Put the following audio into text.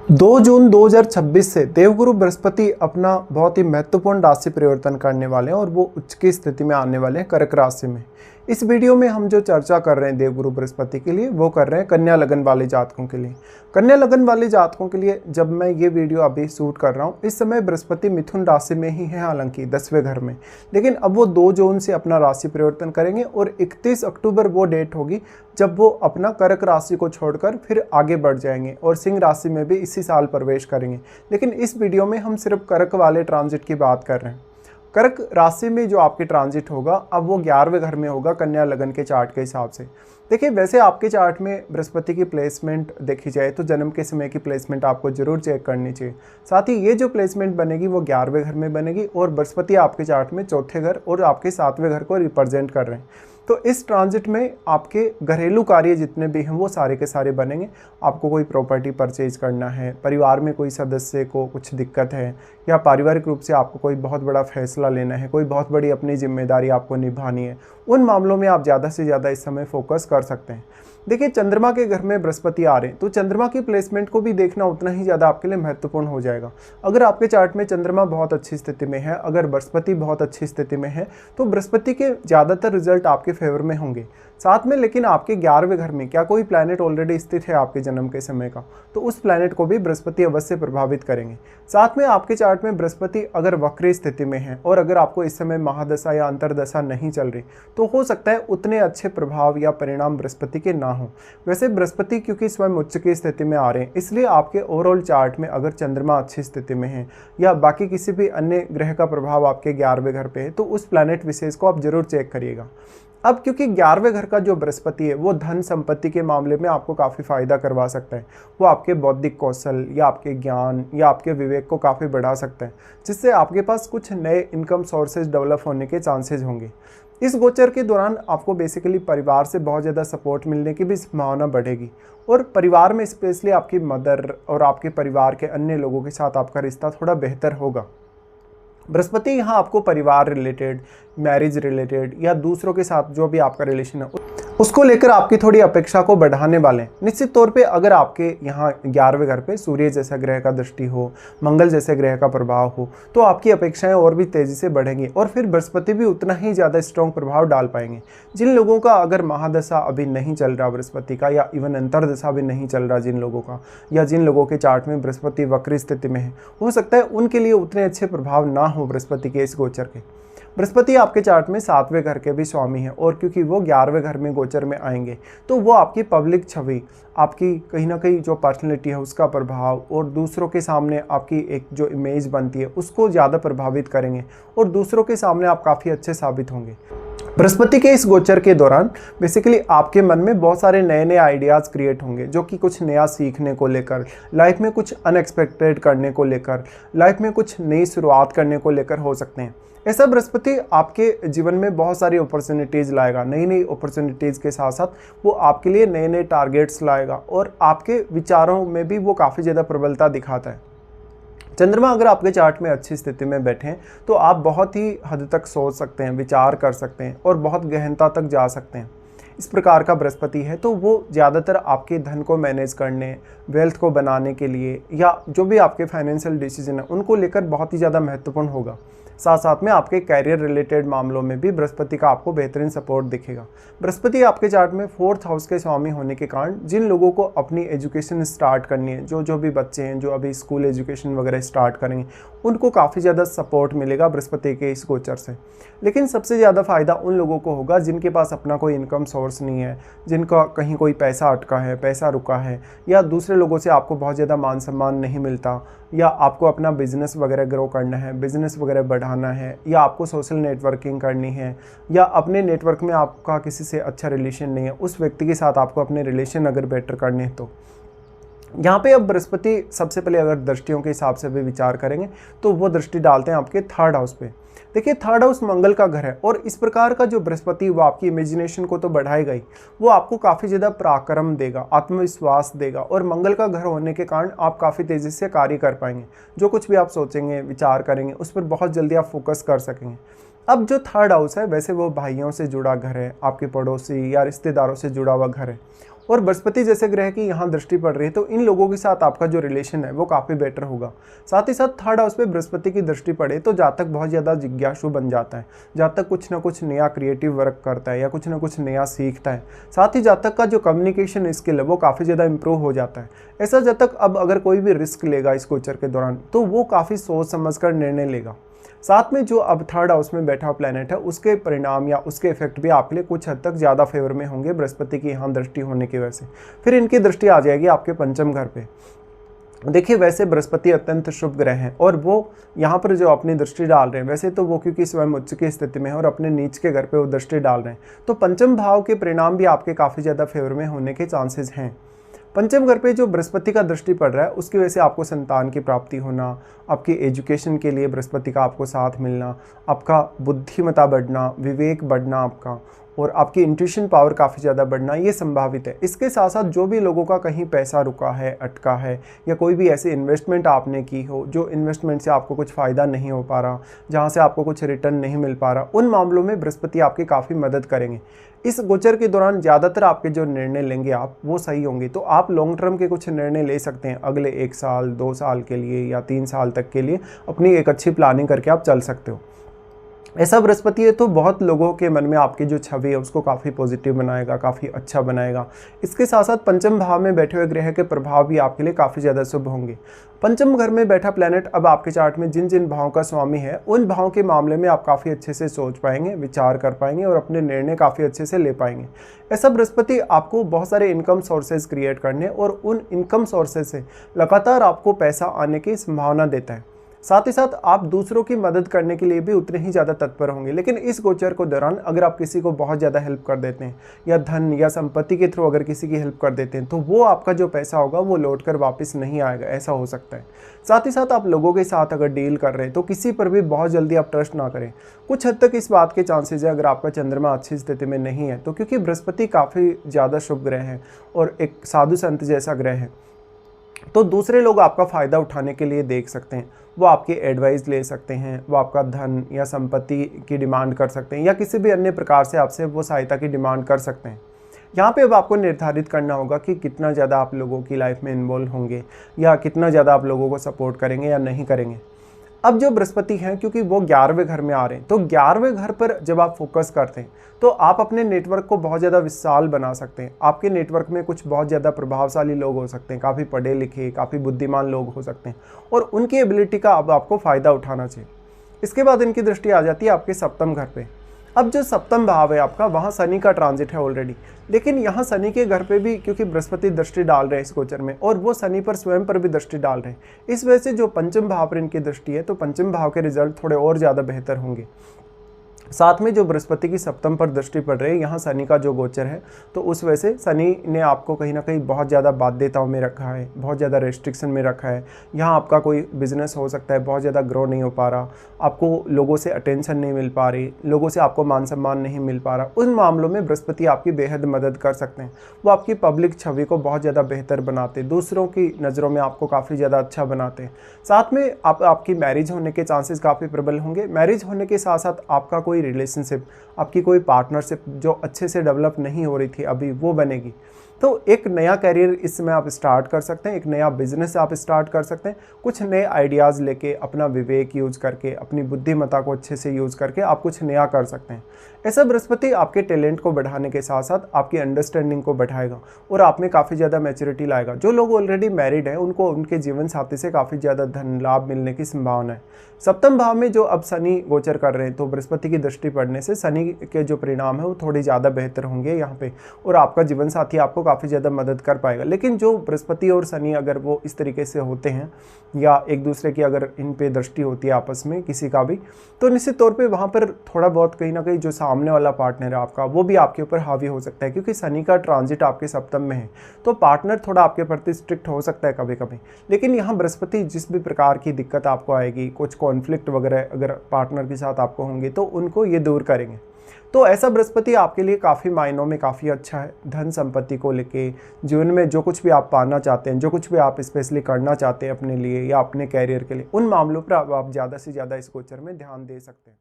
2 जून 2026 से देवगुरु बृहस्पति अपना बहुत ही महत्वपूर्ण राशि परिवर्तन करने वाले हैं और वो उच्च की स्थिति में आने वाले हैं कर्क राशि में। इस वीडियो में हम जो चर्चा कर रहे हैं देवगुरु बृहस्पति के लिए वो कर रहे हैं कन्या लगन वाले जातकों के लिए। कन्या लगन वाले जातकों के लिए जब मैं ये वीडियो अभी शूट कर रहा हूँ इस समय बृहस्पति मिथुन राशि में ही है, हालांकि 10वें घर में, लेकिन अब वो 2 जून से अपना राशि परिवर्तन करेंगे और 31 अक्टूबर वो डेट होगी जब वो अपना कर्क राशि को छोड़कर फिर आगे बढ़ जाएंगे और सिंह राशि में भी इसी साल प्रवेश करेंगे। लेकिन इस वीडियो में हम सिर्फ कर्क वाले ट्रांजिट की बात कर रहे हैं। कर्क राशि में जो आपके ट्रांजिट होगा अब वो 11वें घर में होगा कन्या लगन के चार्ट के हिसाब से। देखिए, वैसे आपके चार्ट में बृहस्पति की प्लेसमेंट देखी जाए तो जन्म के समय की प्लेसमेंट आपको जरूर चेक करनी चाहिए। साथ ही ये जो प्लेसमेंट बनेगी वो 11वें घर में बनेगी और बृहस्पति आपके चार्ट में चौथे घर और आपके 7वें घर को रिप्रेजेंट कर रहे हैं। तो इस ट्रांजिट में आपके घरेलू कार्य जितने भी हैं वो सारे के सारे बनेंगे। आपको कोई प्रॉपर्टी परचेज करना है, परिवार में कोई सदस्य को कुछ दिक्कत है या पारिवारिक रूप से आपको कोई बहुत बड़ा फैसला लेना है, कोई बहुत बड़ी अपनी जिम्मेदारी आपको निभानी है, उन मामलों में आप ज़्यादा से ज़्यादा इस समय फोकस कर सकते हैं। देखिए, चंद्रमा के घर में बृहस्पति आ रहे हैं तो चंद्रमा की प्लेसमेंट को भी देखना उतना ही ज़्यादा आपके लिए महत्वपूर्ण हो जाएगा। अगर आपके चार्ट में चंद्रमा बहुत अच्छी स्थिति में है, अगर बृहस्पति बहुत अच्छी स्थिति में है तो बृहस्पति के ज़्यादातर रिजल्ट आपके फेवर में होंगे। साथ में लेकिन आपके 11वें घर में क्या कोई प्लैनेट ऑलरेडी स्थित है आपके जन्म के समय का, तो उस प्लैनेट को भी बृहस्पति अवश्य प्रभावित करेंगे। साथ में आपके चार्ट में बृहस्पति अगर वक्री स्थिति में है और अगर आपको इस समय महादशा या अंतरदशा नहीं चल रही तो हो सकता है उतने अच्छे प्रभाव या परिणाम बृहस्पति के ना हो। वैसे बृहस्पति क्योंकि स्वयं उच्च की स्थिति में आ रहे हैं इसलिए आपके ओवरऑल चार्ट में अगर चंद्रमा अच्छी स्थिति में है या बाकी किसी भी अन्य ग्रह का प्रभाव आपके 11वें घर पे है तो उस प्लैनेट विशेष को आप जरूर चेक करिएगा। अब क्योंकि 11वें घर का जो बृहस्पति है वो धन संपत्ति के मामले में आपको काफ़ी फायदा करवा सकता है। वो आपके बौद्धिक कौशल या आपके ज्ञान या आपके विवेक को काफ़ी बढ़ा सकता है, जिससे आपके पास कुछ नए इनकम सोर्सेज डेवलप होने के चांसेस होंगे। इस गोचर के दौरान आपको बेसिकली परिवार से बहुत ज़्यादा सपोर्ट मिलने की भी संभावना बढ़ेगी और परिवार में स्पेशली आपकी मदर और आपके परिवार के अन्य लोगों के साथ आपका रिश्ता थोड़ा बेहतर होगा। बृहस्पति यहाँ आपको परिवार रिलेटेड, मैरिज रिलेटेड या दूसरों के साथ जो भी आपका रिलेशन है उसको लेकर आपकी थोड़ी अपेक्षा को बढ़ाने वाले हैं। निश्चित तौर पे अगर आपके यहाँ 11वें घर पे सूर्य जैसा ग्रह का दृष्टि हो, मंगल जैसे ग्रह का प्रभाव हो तो आपकी अपेक्षाएं और भी तेज़ी से बढ़ेंगी और फिर बृहस्पति भी उतना ही ज़्यादा स्ट्रॉन्ग प्रभाव डाल पाएंगे। जिन लोगों का अगर महादशा अभी नहीं चल रहा बृहस्पति का या इवन अंतरदशा भी नहीं चल रहा जिन लोगों का, या जिन लोगों के चार्ट में बृहस्पति वक्री स्थिति में है, हो सकता है उनके लिए उतने अच्छे प्रभाव ना हो बृहस्पति के इस गोचर के। बृहस्पति आपके चार्ट में 7वें घर के भी स्वामी हैं और क्योंकि वो 11वें घर में गोचर में आएंगे तो वो आपकी पब्लिक छवि, आपकी कहीं ना कहीं जो पर्सनैलिटी है उसका प्रभाव और दूसरों के सामने आपकी एक जो इमेज बनती है उसको ज़्यादा प्रभावित करेंगे और दूसरों के सामने आप काफ़ी अच्छे साबित होंगे। बृहस्पति के इस गोचर के दौरान बेसिकली आपके मन में बहुत सारे नए नए आइडियाज़ क्रिएट होंगे जो कि कुछ नया सीखने को लेकर, लाइफ में कुछ अनएक्सपेक्टेड करने को लेकर, लाइफ में कुछ नई शुरुआत करने को लेकर हो सकते हैं। ऐसा बृहस्पति आपके जीवन में बहुत सारी अपॉर्चुनिटीज़ लाएगा। नई नई अपॉर्चुनिटीज़ के साथ साथ वो आपके लिए नए नए टारगेट्स लाएगा और आपके विचारों में भी वो काफ़ी ज़्यादा प्रबलता दिखाता है। चंद्रमा अगर आपके चार्ट में अच्छी स्थिति में बैठे हैं तो आप बहुत ही हद तक सोच सकते हैं, विचार कर सकते हैं और बहुत गहनता तक जा सकते हैं। इस प्रकार का बृहस्पति है तो वो ज़्यादातर आपके धन को मैनेज करने, वेल्थ को बनाने के लिए या जो भी आपके फाइनेंशियल डिसीजन है उनको लेकर बहुत ही ज़्यादा महत्वपूर्ण होगा। साथ साथ में आपके कैरियर रिलेटेड मामलों में भी बृहस्पति का आपको बेहतरीन सपोर्ट दिखेगा। बृहस्पति आपके चार्ट में 4th हाउस के स्वामी होने के कारण जिन लोगों को अपनी एजुकेशन स्टार्ट करनी है, जो भी बच्चे हैं जो अभी स्कूल एजुकेशन वगैरह स्टार्ट करेंगे उनको काफ़ी ज़्यादा सपोर्ट मिलेगा बृहस्पति के इस गोचर से। लेकिन सबसे ज़्यादा फ़ायदा उन लोगों को होगा जिनके पास अपना कोई इनकम सोर्स नहीं है, जिनका कहीं कोई पैसा अटका है, पैसा रुका है या दूसरे लोगों से आपको बहुत ज़्यादा मान सम्मान नहीं मिलता या आपको अपना बिजनेस वगैरह ग्रो करना है, बिजनेस वगैरह बढ़ाना है या आपको सोशल नेटवर्किंग करनी है या अपने नेटवर्क में आपका किसी से अच्छा रिलेशन नहीं है, उस व्यक्ति के साथ आपको अपने रिलेशन अगर बेटर करने हैं तो यहाँ पे अब बृहस्पति सबसे पहले अगर दृष्टियों के हिसाब से भी विचार करेंगे तो वो दृष्टि डालते हैं आपके 3rd हाउस पे। देखिए, 3rd हाउस मंगल का घर है और इस प्रकार का जो बृहस्पति वो आपकी इमेजिनेशन को तो बढ़ाएगा ही, वो आपको काफ़ी ज़्यादा पराक्रम देगा, आत्मविश्वास देगा और मंगल का घर होने के कारण आप काफ़ी तेज़ी से कार्य कर पाएंगे। जो कुछ भी आप सोचेंगे, विचार करेंगे उस पर बहुत जल्दी आप फोकस कर सकेंगे। अब जो 3rd हाउस है वैसे वो भाइयों से जुड़ा घर है, आपके पड़ोसी या रिश्तेदारों से जुड़ा हुआ घर है और बृहस्पति जैसे ग्रह की यहाँ दृष्टि पड़ रही है तो इन लोगों के साथ आपका जो रिलेशन है वो काफ़ी बेटर होगा। साथ ही साथ थर्ड हाउस पे बृहस्पति की दृष्टि पड़े तो जातक बहुत ज़्यादा जिज्ञासु बन जाता है, जातक कुछ ना कुछ नया क्रिएटिव वर्क करता है या कुछ ना कुछ नया सीखता है। साथ ही जातक का जो कम्युनिकेशन स्किल है वो काफ़ी ज़्यादा इंप्रूव हो जाता है। ऐसा जातक अब अगर कोई भी रिस्क लेगा इस गोचर के दौरान तो वो काफ़ी सोच समझ कर निर्णय लेगा। साथ में जो अब थर्ड हाउस में बैठा प्लैनेट है उसके परिणाम या उसके इफेक्ट भी आपके लिए कुछ हद तक ज़्यादा फेवर में होंगे बृहस्पति की यहाँ दृष्टि होने की वजह से। फिर इनकी दृष्टि आ जाएगी आपके पंचम घर पे। देखिए वैसे बृहस्पति अत्यंत शुभ ग्रह हैं और वो यहाँ पर जो अपनी दृष्टि डाल रहे हैं, वैसे तो वो क्योंकि स्वयं उच्च की स्थिति में है और अपने नीच के घर पे वो दृष्टि डाल रहे हैं तो पंचम भाव के परिणाम भी आपके काफ़ी ज़्यादा फेवर में होने के चांसेस हैं। पंचम घर पे जो बृहस्पति का दृष्टि पड़ रहा है उसकी वजह से आपको संतान की प्राप्ति होना, आपकी एजुकेशन के लिए बृहस्पति का आपको साथ मिलना, आपका बुद्धिमत्ता बढ़ना, विवेक बढ़ना आपका, और आपकी इंट्यूशन पावर काफ़ी ज़्यादा बढ़ना ये संभावित है। इसके साथ साथ जो भी लोगों का कहीं पैसा रुका है, अटका है, या कोई भी ऐसी इन्वेस्टमेंट आपने की हो जो इन्वेस्टमेंट से आपको कुछ फ़ायदा नहीं हो पा रहा, जहाँ से आपको कुछ रिटर्न नहीं मिल पा रहा, उन मामलों में बृहस्पति आपकी काफ़ी मदद करेंगे। इस गोचर के दौरान ज़्यादातर आपके जो निर्णय लेंगे आप वो सही होंगे, तो आप लॉन्ग टर्म के कुछ निर्णय ले सकते हैं अगले 1 साल 2 साल के लिए या 3 साल तक के लिए अपनी एक अच्छी प्लानिंग करके आप चल सकते हो। ऐसा बृहस्पति है तो बहुत लोगों के मन में आपकी जो छवि है उसको काफ़ी पॉजिटिव बनाएगा, काफ़ी अच्छा बनाएगा। इसके साथ साथ पंचम भाव में बैठे हुए ग्रह के प्रभाव भी आपके लिए काफ़ी ज़्यादा शुभ होंगे। पंचम घर में बैठा प्लैनेट अब आपके चार्ट में जिन जिन भावों का स्वामी है उन भावों के मामले में आप काफ़ी अच्छे से सोच पाएंगे, विचार कर पाएंगे और अपने निर्णय काफ़ी अच्छे से ले पाएंगे। ऐसा बृहस्पति आपको बहुत सारे इनकम सोर्सेज क्रिएट करने और उन इनकम सोर्सेज से लगातार आपको पैसा आने की संभावना देता है। साथ ही साथ आप दूसरों की मदद करने के लिए भी उतने ही ज़्यादा तत्पर होंगे। लेकिन इस गोचर को दौरान अगर आप किसी को बहुत ज़्यादा हेल्प कर देते हैं या धन या संपत्ति के थ्रू अगर किसी की हेल्प कर देते हैं तो वो आपका जो पैसा होगा वो लौट कर वापस नहीं आएगा, ऐसा हो सकता है। साथ ही साथ आप लोगों के साथ अगर डील कर रहे हैं तो किसी पर भी बहुत जल्दी आप ट्रस्ट ना करें। कुछ हद तक इस बात के चांसेस है अगर आपका चंद्रमा अच्छी स्थिति में नहीं है तो, क्योंकि बृहस्पति काफ़ी ज़्यादा शुभ ग्रह है और एक साधु संत जैसा ग्रह है, तो दूसरे लोग आपका फ़ायदा उठाने के लिए देख सकते हैं। वो आपकी एडवाइस ले सकते हैं, वो आपका धन या संपत्ति की डिमांड कर सकते हैं या किसी भी अन्य प्रकार से आपसे वो सहायता की डिमांड कर सकते हैं। यहाँ पे अब आपको निर्धारित करना होगा कि कितना ज़्यादा आप लोगों की लाइफ में इन्वॉल्व होंगे या कितना ज़्यादा आप लोगों को सपोर्ट करेंगे या नहीं करेंगे। अब जो बृहस्पति हैं क्योंकि वो 11वें घर में आ रहे हैं तो 11वें घर पर जब आप फोकस करते हैं तो आप अपने नेटवर्क को बहुत ज़्यादा विशाल बना सकते हैं। आपके नेटवर्क में कुछ बहुत ज़्यादा प्रभावशाली लोग हो सकते हैं, काफ़ी पढ़े लिखे, काफ़ी बुद्धिमान लोग हो सकते हैं और उनकी एबिलिटी का अब आपको फ़ायदा उठाना चाहिए। इसके बाद इनकी दृष्टि आ जाती है आपके सप्तम घर पे। अब जो सप्तम भाव है आपका वहाँ शनि का ट्रांजिट है ऑलरेडी, लेकिन यहाँ शनि के घर पे भी क्योंकि बृहस्पति दृष्टि डाल रहे हैं इस गोचर में और वो शनि पर स्वयं पर भी दृष्टि डाल रहे हैं, इस वजह से जो पंचम भाव पर इनकी दृष्टि है तो पंचम भाव के रिजल्ट थोड़े और ज़्यादा बेहतर होंगे। साथ में जो बृहस्पति की सप्तम पर दृष्टि पड़ रही है यहाँ शनि का जो गोचर है तो उस वजह से शनि ने आपको कहीं ना कहीं बहुत ज़्यादा बाध्यताओं में रखा है, बहुत ज़्यादा रेस्ट्रिक्शन में रखा है। यहाँ आपका कोई बिजनेस हो सकता है बहुत ज़्यादा ग्रो नहीं हो पा रहा, आपको लोगों से अटेंशन नहीं मिल पा रही, लोगों से आपको मान सम्मान नहीं मिल पा रहा। उन मामलों में बृहस्पति आपकी बेहद मदद कर सकते हैं। वो आपकी पब्लिक छवि को बहुत ज़्यादा बेहतर बनाते, दूसरों की नज़रों में आपको काफ़ी ज़्यादा अच्छा बनाते। साथ में आपकी मैरिज होने के चांसेस काफ़ी प्रबल होंगे। मैरिज होने के साथ साथ आपका कोई रिलेशनशिप, आपकी कोई पार्टनरशिप जो अच्छे से डेवलप नहीं हो रही थी अभी वो बनेगी। तो एक नया करियर इसमें आप स्टार्ट कर सकते हैं, एक नया बिजनेस आप स्टार्ट कर सकते हैं। कुछ नए आइडियाज़ लेके, अपना विवेक यूज़ करके, अपनी बुद्धिमत्ता को अच्छे से यूज़ करके आप कुछ नया कर सकते हैं। ऐसा बृहस्पति आपके टैलेंट को बढ़ाने के साथ साथ आपकी अंडरस्टैंडिंग को बढ़ाएगा और आप में काफ़ी ज़्यादा मैच्योरिटी लाएगा। जो लोग ऑलरेडी मैरिड हैं उनको उनके जीवन साथी से काफ़ी ज़्यादा धन लाभ मिलने की संभावना है। सप्तम भाव में जो अब शनि गोचर कर रहे हैं तो बृहस्पति की दृष्टि पड़ने से शनि के जो परिणाम है वो थोड़े ज़्यादा बेहतर होंगे यहाँ पे और आपका जीवन साथी आपको काफ़ी ज़्यादा मदद कर पाएगा। लेकिन जो बृहस्पति और शनि अगर वो इस तरीके से होते हैं या एक दूसरे की अगर इन पे दृष्टि होती है आपस में किसी का भी, तो निश्चित तौर पे वहाँ पर थोड़ा बहुत कहीं ना कहीं जो सामने वाला पार्टनर है आपका वो भी आपके ऊपर हावी हो सकता है, क्योंकि शनि का ट्रांजिट आपके सप्तम में है तो पार्टनर थोड़ा आपके प्रति स्ट्रिक्ट हो सकता है कभी कभी। लेकिन यहाँ बृहस्पति जिस भी प्रकार की दिक्कत आपको आएगी, कुछ कॉन्फ्लिक्ट वगैरह अगर पार्टनर के साथ आपको होंगे तो उनको ये दूर करेंगे। तो ऐसा बृहस्पति आपके लिए काफ़ी मायनों में काफ़ी अच्छा है। धन संपत्ति को लेके, जीवन में जो कुछ भी आप पाना चाहते हैं, जो कुछ भी आप स्पेशली करना चाहते हैं अपने लिए या अपने कैरियर के लिए, उन मामलों पर आप ज़्यादा से ज़्यादा इस गोचर में ध्यान दे सकते हैं।